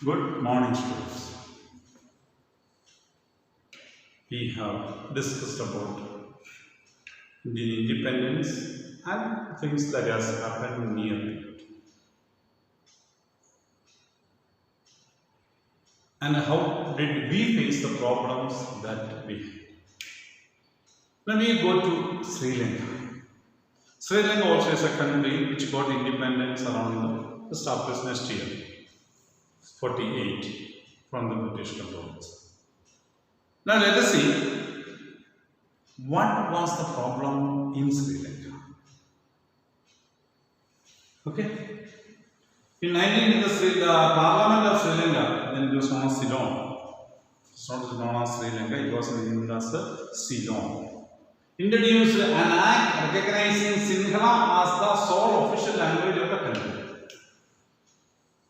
Good morning, students. We have discussed about Indian independence and things that has happened near it, and how did we face the problems that we had. Now we go to Sri Lanka. Sri Lanka also is a country which got independence around the start of next year, 48, from the British control. Now let us see what was the problem in Sri Lanka. Okay. In 1983, the Parliament of Sri Lanka, then it was known as Ceylon. It's not known as Sri Lanka, it was named as Ceylon. Introduced an act recognizing Sinhala as the sole official language of the country.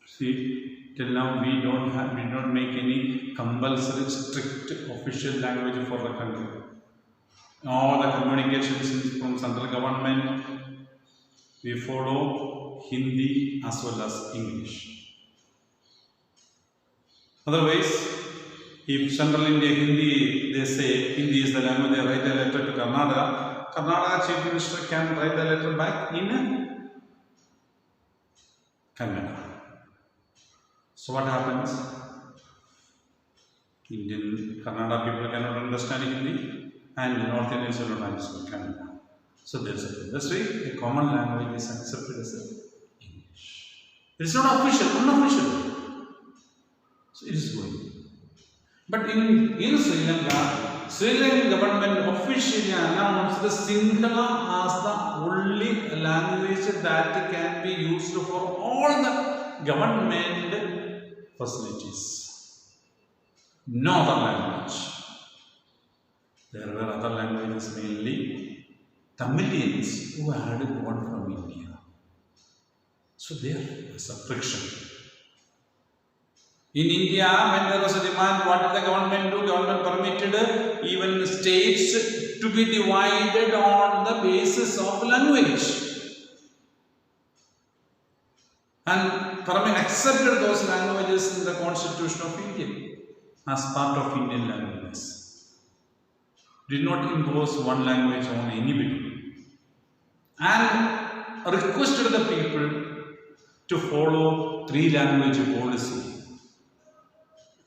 See, till now we don't make any compulsory strict official language for the country. All the communications from central government, we follow Hindi as well as English. Otherwise, if Central India Hindi, they say Hindi is the language, they write a letter to Karnataka. Karnataka Chief Minister can write the letter back in Kannada. So what happens? Indian Kannada people cannot understand Hindi and North Indians will not understand Kannada. So there is a industry, a common language is accepted as English. It is not official, unofficial. So it is going. But in Sri Lanka, Sri Lankan government officially announced the Sinhala as the only language that can be used for all the government facilities. No other language. There were other languages, mainly Tamilians who had gone from India. So there was a friction. In India, when there was a demand, what did the government do? Government permitted even states to be divided on the basis of language. And accepted those languages in the Constitution of India as part of Indian languages. Did not impose one language on anybody. And requested the people to follow three language policy.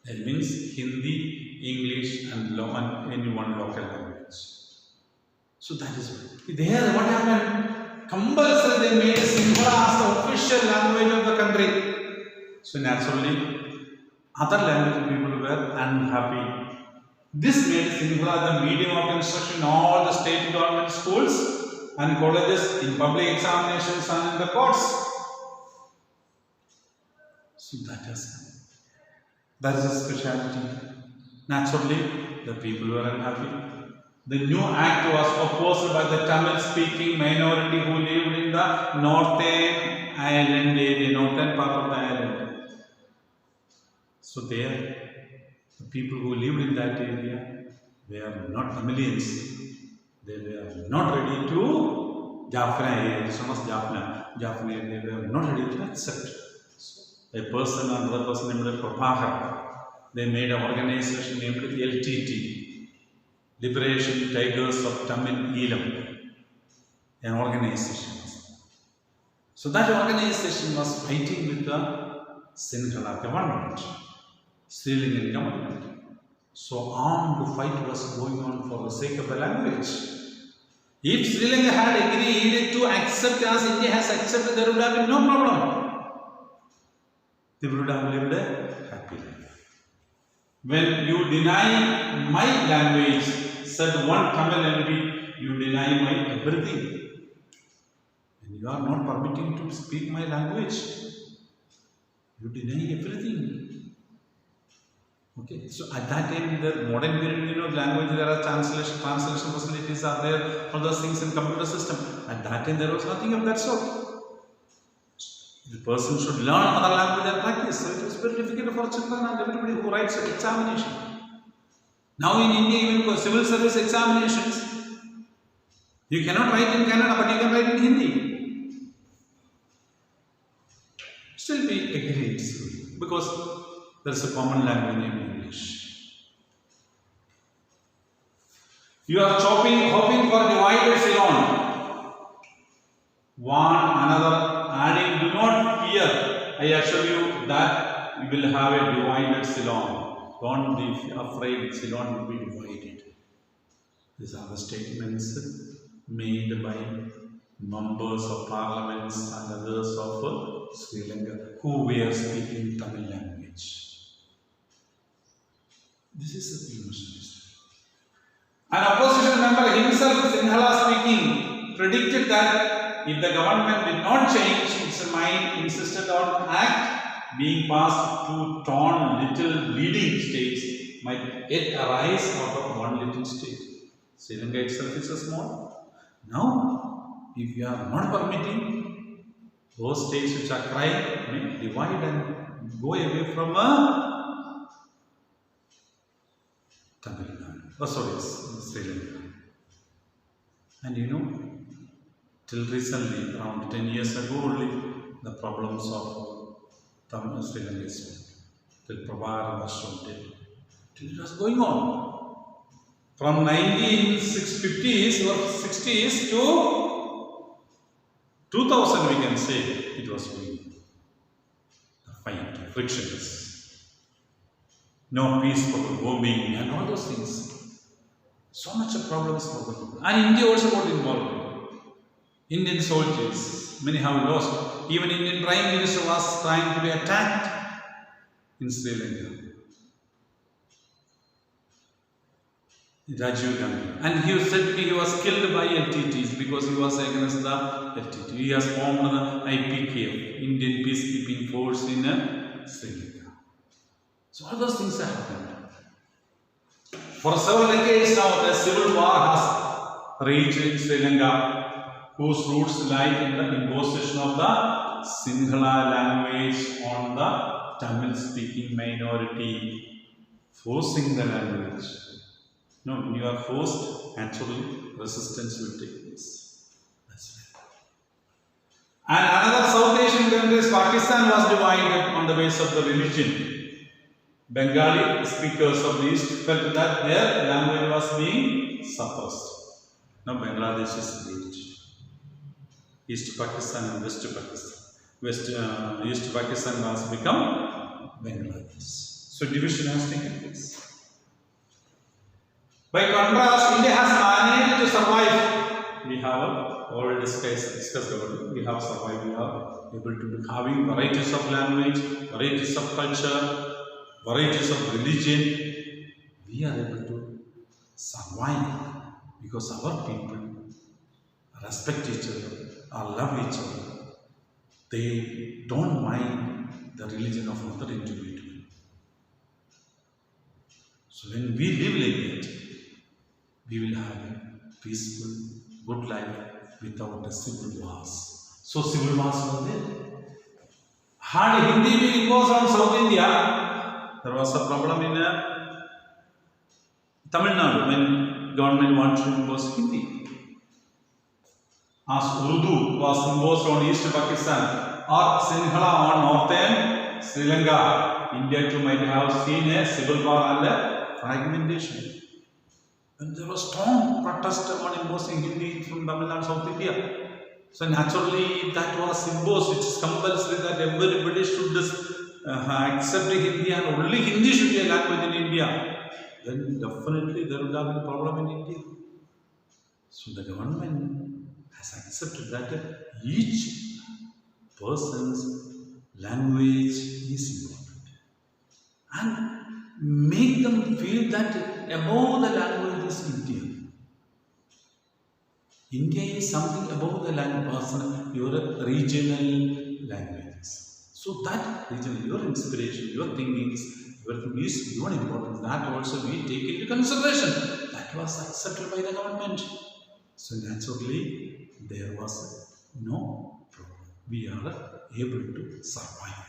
That means Hindi, English and any one local language. So that is there. What happened? Compulsory they made Sinhala as the official language of the country. So naturally, other language people were unhappy. This made Sinhala the medium of instruction in all the state government schools and colleges, in public examinations and in the courts. So that is a speciality. Naturally, the people were unhappy. The new act was opposed by the Tamil-speaking minority who lived in the northern island area, northern part of the island. So there, the people who lived in that area were not Tamilians. They were not ready to Jaffna, this one was Jaffna. They were not ready to accept. A person, another person named Prabhakar. They made an organization named LTT, Liberation Tigers of Tamil Eelam, an organization. So that organization was fighting with the Sinhala government, Sri Lankan government. So armed fight was going on for the sake of the language. If Sri Lanka had agreed to accept as India has accepted, there would have been no problem. They would have lived a happy life. When you deny my language, said one Tamil MP, you deny my everything. And you are not permitting to speak my language. You deny everything. Okay, so at that time, in the modern period, language, there are translation facilities are there, all those things in computer system. At that time, there was nothing of that sort. The person should learn other language and practice. So it is very difficult for children and everybody who writes an examination. Now in India, even for civil service examinations, you cannot write in Kannada, but you can write in Hindi. Still we agreed because There is a common language in English. You are hoping for divided Ceylon. One another adding, do not fear. I assure you that we will have a divided Ceylon. Don't be afraid, Ceylon will be divided. These are the statements made by members of parliaments and others of Sri Lanka who were speaking Tamil language. This is a famous history. An opposition member himself, Sinhala speaking, predicted that if the government did not change its mind, insisted on act being passed to torn little leading states might yet arise out of one little state. Sri Lanka itself is a small. Now, if you are not permitting those states which are crying, may divide and go away from Tamil Nadu. Sri Lanka. And you know, till recently, around 10 years ago only, the problems of Tamil Sri Lanka is till Prabhakara was shown. It was going on. From 1950s or 60s to 2000, we can say it was going on. The fight, frictions, no peaceful bombing, and all those things. So much of problems for the people. And India also got involved. Indian soldiers, many have lost. Even Indian Prime Minister was trying to be attacked in Sri Lanka. Rajiv Gandhi. And he said he was killed by LTTs because he was against the LTT. He has formed the IPKF, Indian Peacekeeping Force in Sri Lanka. So all those things have happened. For several decades now, the civil war has raged in Sri Lanka, whose roots lie in the imposition of the Sinhala language on the Tamil-speaking minority, forcing the language. No, when you are forced, naturally resistance will take place. That's right. And another South Asian countries, Pakistan was divided on the basis of the religion. Bengali speakers of the East felt that their language was being suppressed. Now Bangladesh is divided. East Pakistan and West Pakistan. East Pakistan has become Bangladesh. So division has taken place. By contrast, India has managed to survive. We have already discussed about it. We have survived. We are able to be having varieties of language, varieties of culture, varieties of religion. We are able to survive because our people respect each other, love each other. They don't mind the religion of another individual. So when we live like that, we will have a peaceful, good life without the civil wars. So civil wars were there. Had Hindi been imposed on South India, there was a problem in Tamil Nadu when government wanted to impose Hindi. As Urdu was imposed on East Pakistan or Sinhala on northern Sri Lanka, India too might have seen a civil war and fragmentation. And there was strong protest on imposing Hindi from Tamil Nadu, South India. So naturally, that was imposed. It is compulsory that everybody should accept Hindi and only Hindi should be a language in India. Then definitely there would have been a problem in India. So the government has accepted that each person's language is important. And make them feel that above the language is India. India is something above the language, your regional languages. So that regional, your inspiration, your thinkings, everything is your importance. That also we take into consideration. That was accepted by the government. So naturally, there was no problem. We are able to survive.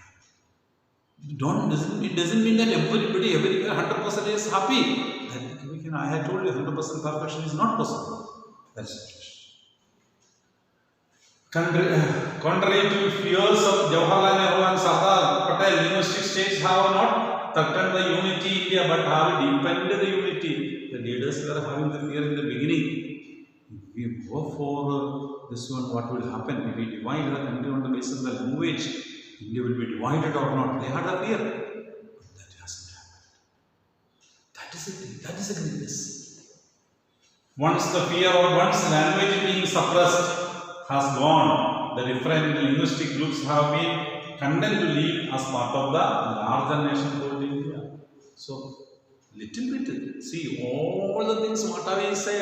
It doesn't mean that everybody 100% is happy. I had told you 100% perfection is not possible. That's the Contrary to fears of Jawaharlal Nehru and Sardar Patel, linguistic states have not threatened the unity in India, but have deepened the unity. The leaders were having the fear in the beginning. If we go for this one, what will happen? If we divide the country on the basis of the language, India will be divided or not. They had a fear. But that hasn't happened. That is the thing. That is the greatness. Once the fear or once language being suppressed has gone, the different linguistic groups have been content to live as part of the larger nation called India. So, little bit, see, all the things whatever we say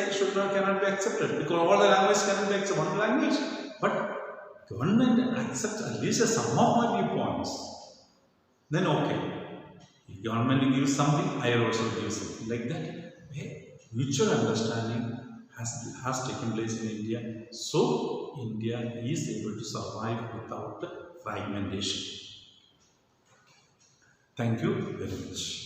cannot be accepted because all the language cannot be accepted, one language. But government accepts at least some of my viewpoints. Then okay, if government gives something, I will also give something like that. Mutual understanding has taken place in India, so India is able to survive without fragmentation. Thank you very much.